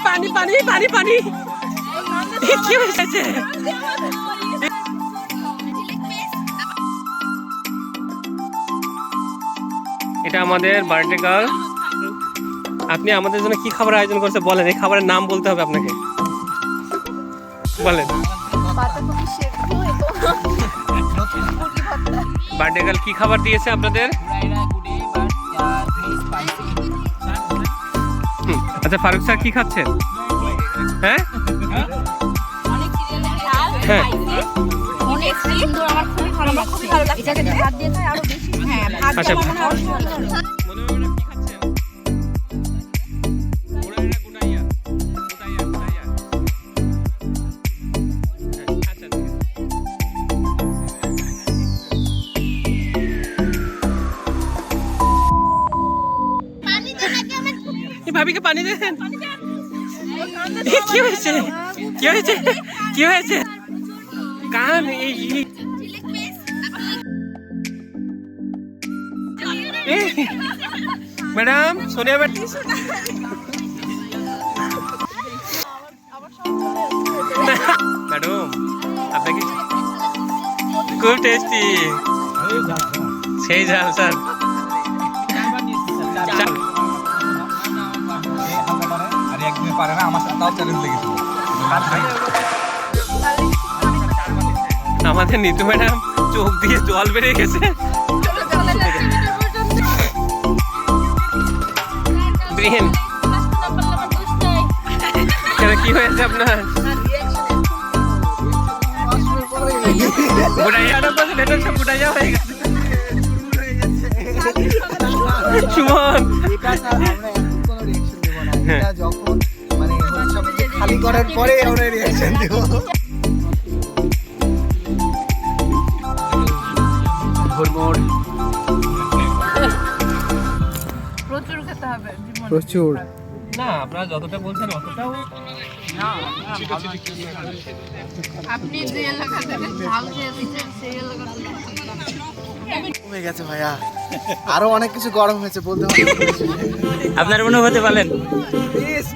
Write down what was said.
পানি পানি পানি পানি কি হয়েছে? এটা আমাদের বার্থডে গার্ল। আপনি আমাদের জন্য কি খাবার আয়োজন করছে বলেন, এই খাবারের নাম বলতে হবে আপনাকে, বলেন। বার্থডে গার্ল কি খাবার দিয়েছে আপনাদের? আচ্ছা ফারুক স্যার কি খাচ্ছেন? হ্যাঁ হ্যাঁ আচ্ছা ভাবিকে পানি দেন। কি হয়েছে? কি হয়েছে? কি হয়েছে? কান ম্যাডাম সোনিয়া ম্যাডাম ম্যাডাম আপনাকে খুব টেস্টি, সেই ঝাল স্যার। আমাদের নিতু ম্যাডাম চোখ দিয়ে জল বেরিয়ে গেছে। কি হয়েছে আপনার? সুমন যখন মানে খালি করার পরে আমরা রিঅ্যাকশন দেব। প্রচুর খেতে হবে, প্রচুর না, আপনারা যতটা বলছেন অতটাও না। আপনি যে এলাকা থেকে ঝাল খেয়েছেন সেই এলাকা হয়ে গেছে ভাইয়া, আরো অনেক কিছু গরম হয়েছে বলতে হবে। আপনার অনুভূতি বলেন। প্লিজ